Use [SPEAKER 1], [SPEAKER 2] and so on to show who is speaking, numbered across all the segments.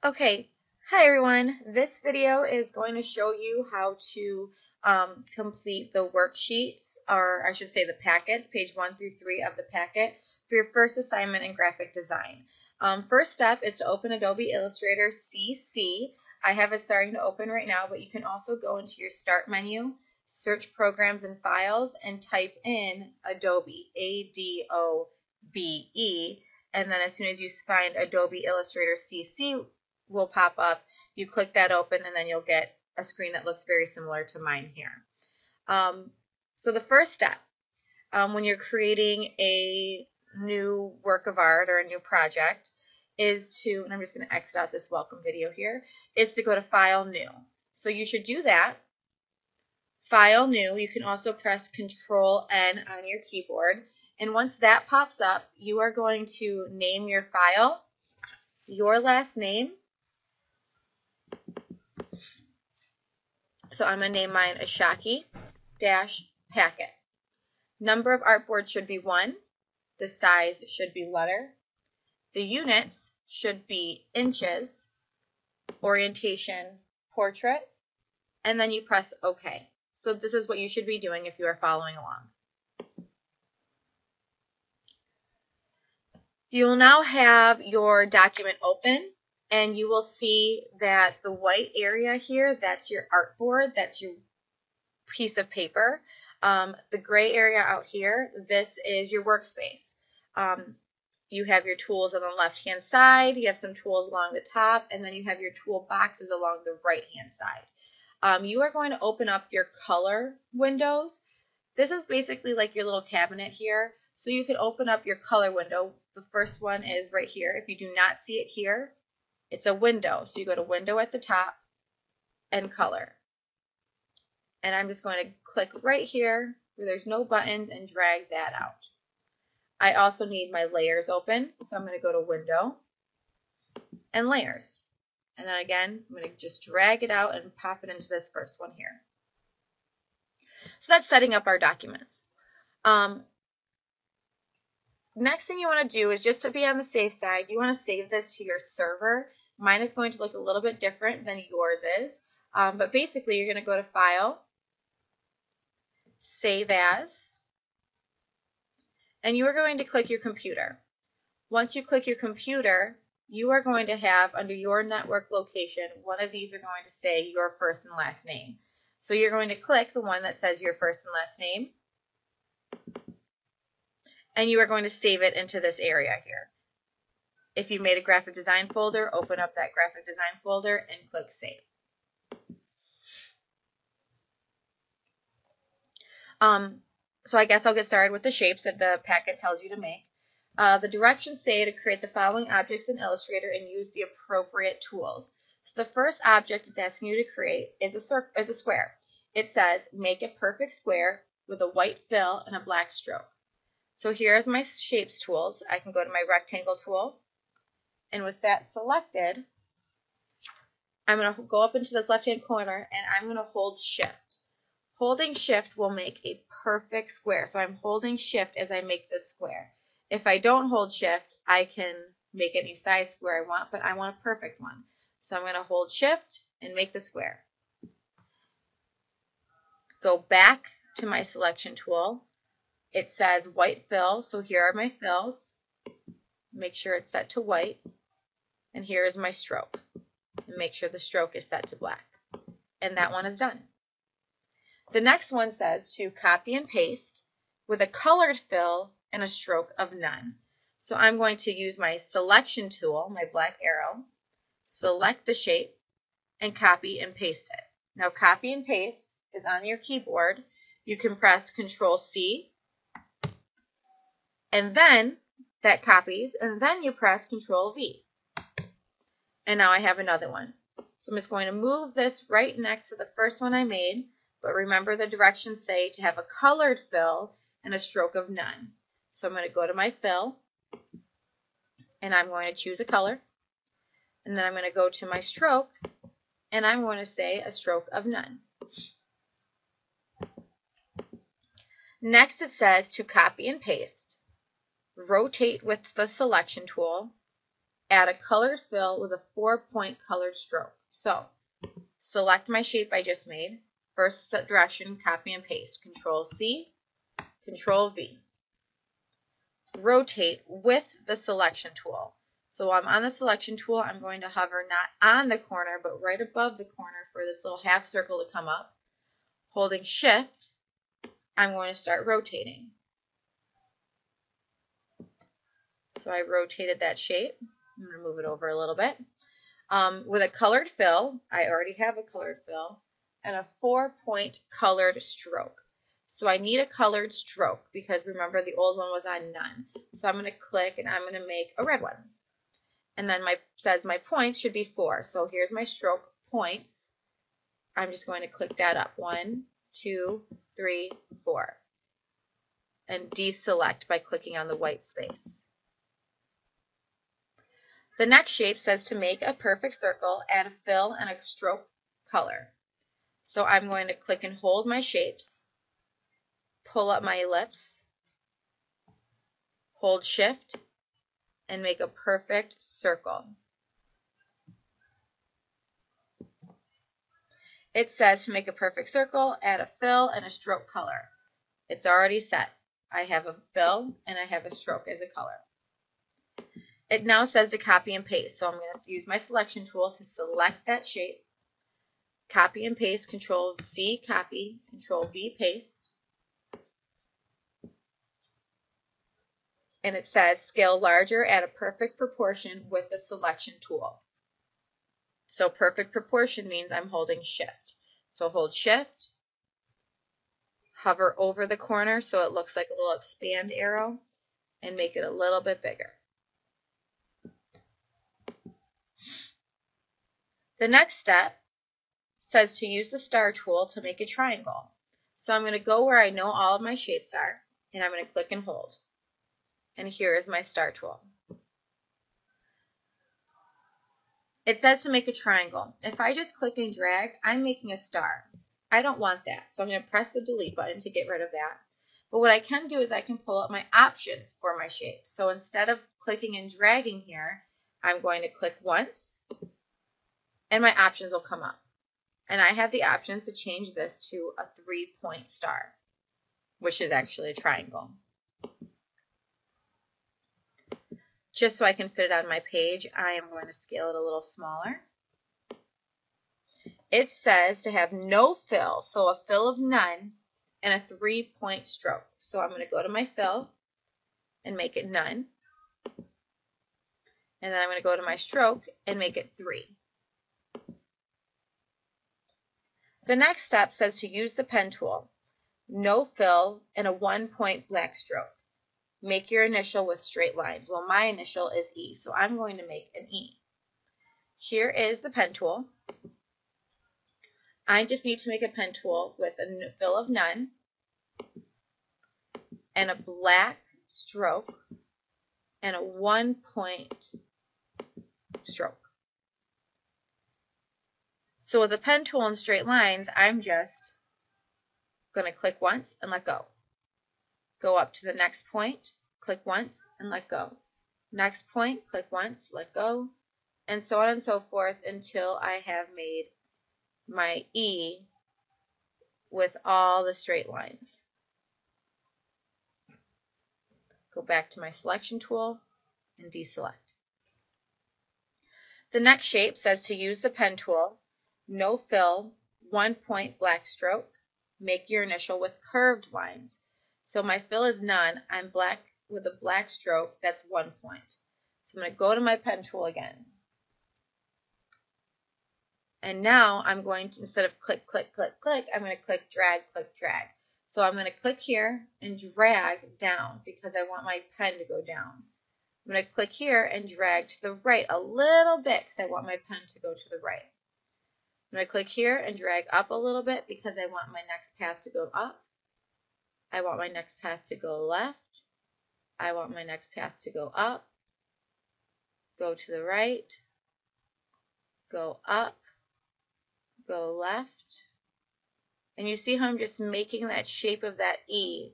[SPEAKER 1] Okay, hi everyone. This video is going to show you how to complete the worksheets, or I should say the packets, page 1 through 3 of the packet for your first assignment in graphic design. First step is to open Adobe Illustrator CC. I have it starting to open right now, but you can also go into your Start menu, search Programs and Files, and type in Adobe, A-D-O-B-E, and then as soon as you find Adobe Illustrator CC, will pop up. You click that open and then you'll get a screen that looks very similar to mine here. So the first step, when you're creating a new work of art or a new project, is to, and I'm just going to exit out this welcome video here, is to go to File, New. So you should do that. File, New. You can also press Control N on your keyboard. And once that pops up, you are going to name your file, your last name. So I'm going to name mine Ashaki-Packet. Number of artboards should be 1. The size should be letter. The units should be inches. Orientation, portrait. And then you press OK. So this is what you should be doing if you are following along. You will now have your document open. And you will see that the white area here, that's your artboard, that's your piece of paper. The gray area out here, this is your workspace. You have your tools on the left-hand side, you have some tools along the top, and then you have your tool boxes along the right-hand side. You are going to open up your color windows. This is basically like your little cabinet here. So you can open up your color window. The first one is right here. If you do not see it here, it's a window. So you go to Window at the top and Color. And I'm just going to click right here where there's no buttons and drag that out. I also need my layers open. So I'm going to go to Window and Layers. And then again, I'm going to just drag it out and pop it into this first one here. So that's setting up our documents. Next thing you want to do is, just to be on the safe side, you want to save this to your server. Mine is going to look a little bit different than yours is. But basically, you're going to go to File, Save As, and you are going to click your computer. Once you click your computer, you are going to have, under your network location, one of these are going to say your first and last name. So you're going to click the one that says your first and last name, and you are going to save it into this area here. If you made a graphic design folder, open up that graphic design folder and click Save. So I guess I'll get started with the shapes that the packet tells you to make. The directions say to create the following objects in Illustrator and use the appropriate tools. So the first object it's asking you to create is a square. It says, make a perfect square with a white fill and a black stroke. So here's my shapes tools. I can go to my rectangle tool, and with that selected, I'm going to go up into this left-hand corner and I'm going to hold Shift. Holding Shift will make a perfect square. So I'm holding Shift as I make this square. If I don't hold Shift, I can make any size square I want, but I want a perfect one. So I'm going to hold Shift and make the square. Go back to my selection tool. It says white fill, so here are my fills. Make sure it's set to white. And here is my stroke. And make sure the stroke is set to black. And that one is done. The next one says to copy and paste with a colored fill and a stroke of none. So I'm going to use my selection tool, my black arrow, select the shape, and copy and paste it. Now copy and paste is on your keyboard. You can press Control-C, and then that copies, and then you press Control-V. And now I have another one. So I'm just going to move this right next to the first one I made, but remember the directions say to have a colored fill and a stroke of none. So I'm going to go to my fill, and I'm going to choose a color, and then I'm going to go to my stroke, and I'm going to say a stroke of none. Next it says to copy and paste, rotate with the selection tool, add a colored fill with a 4-point colored stroke. So select my shape I just made. First direction, copy and paste. Control C, Control V. Rotate with the selection tool. So while I'm on the selection tool, I'm going to hover not on the corner, but right above the corner for this little half circle to come up. Holding Shift, I'm going to start rotating. So I rotated that shape. I'm going to move it over a little bit. With a colored fill, I already have a colored fill, and a 4-point colored stroke. So I need a colored stroke because remember the old one was on none. So I'm going to click and I'm going to make a red one. And then says my points should be 4. So here's my stroke points. I'm just going to click that up. 1, 2, 3, 4. And deselect by clicking on the white space. The next shape says to make a perfect circle, add a fill and a stroke color. So I'm going to click and hold my shapes, pull up my ellipse, hold Shift, and make a perfect circle. It says to make a perfect circle, add a fill and a stroke color. It's already set. I have a fill and I have a stroke as a color. It now says to copy and paste, so I'm going to use my selection tool to select that shape, copy and paste, Control C, copy, Control V, paste. And it says scale larger at a perfect proportion with the selection tool. So perfect proportion means I'm holding Shift. So hold Shift, hover over the corner so it looks like a little expand arrow, and make it a little bit bigger. The next step says to use the star tool to make a triangle. So I'm going to go where I know all of my shapes are, and I'm going to click and hold. And here is my star tool. It says to make a triangle. If I just click and drag, I'm making a star. I don't want that, so I'm going to press the delete button to get rid of that. But what I can do is I can pull up my options for my shape. So instead of clicking and dragging here, I'm going to click once, and my options will come up. And I have the options to change this to a 3-point star, which is actually a triangle. Just so I can fit it on my page, I am going to scale it a little smaller. It says to have no fill, so a fill of none, and a 3-point stroke. So I'm going to go to my fill and make it none. And then I'm going to go to my stroke and make it 3. The next step says to use the pen tool, no fill, and a 1-point black stroke. Make your initial with straight lines. Well, my initial is E, so I'm going to make an E. Here is the pen tool. I just need to make a pen tool with a fill of none and a black stroke and a 1-point stroke. So with a pen tool and straight lines, I'm just going to click once and let go. Go up to the next point, click once and let go. Next point, click once, let go, and so on and so forth until I have made my E with all the straight lines. Go back to my selection tool and deselect. The next shape says to use the pen tool, no fill, 1-point black stroke, make your initial with curved lines. So my fill is none, I'm black with a black stroke, that's 1 point. So I'm going to go to my pen tool again. And now I'm going to, instead of click, click, click, click, I'm going to click, drag, click, drag. So I'm going to click here and drag down because I want my pen to go down. I'm going to click here and drag to the right a little bit because I want my pen to go to the right. I'm going to click here and drag up a little bit because I want my next path to go up. I want my next path to go left. I want my next path to go up. Go to the right. Go up. Go left. And you see how I'm just making that shape of that E,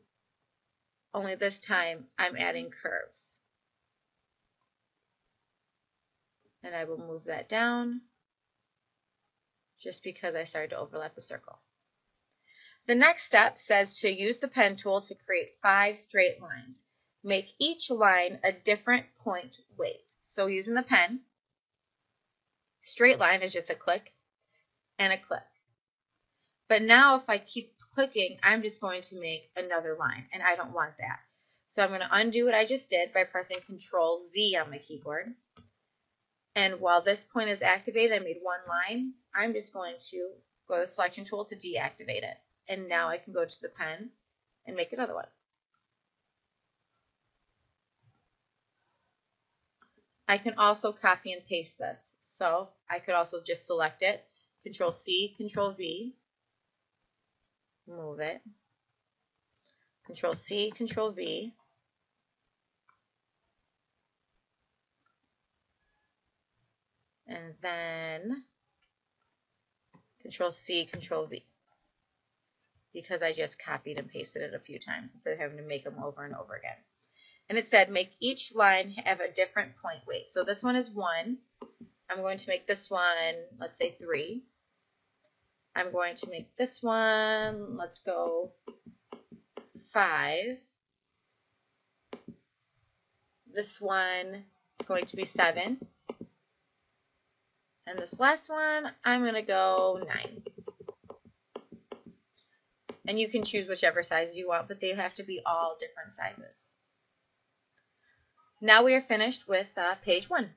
[SPEAKER 1] only this time I'm adding curves. And I will move that down just because I started to overlap the circle. The next step says to use the pen tool to create 5 straight lines. Make each line a different point weight. So using the pen, straight line is just a click and a click. But now if I keep clicking, I'm just going to make another line, and I don't want that. So I'm going to undo what I just did by pressing Control Z on my keyboard. And while this point is activated, I made one line. I'm just going to go to the selection tool to deactivate it. And now I can go to the pen and make another one. I can also copy and paste this. So I could also just select it, Control C, Control V, move it, Control C, Control V, and then Control C, Control V, because I just copied and pasted it a few times instead of having to make them over and over again. And it said make each line have a different point weight. So this one is 1. I'm going to make this one, let's say 3. I'm going to make this one, let's go 5. This one is going to be 7. And this last one, I'm going to go 9. And you can choose whichever size you want, but they have to be all different sizes. Now we are finished with page 1.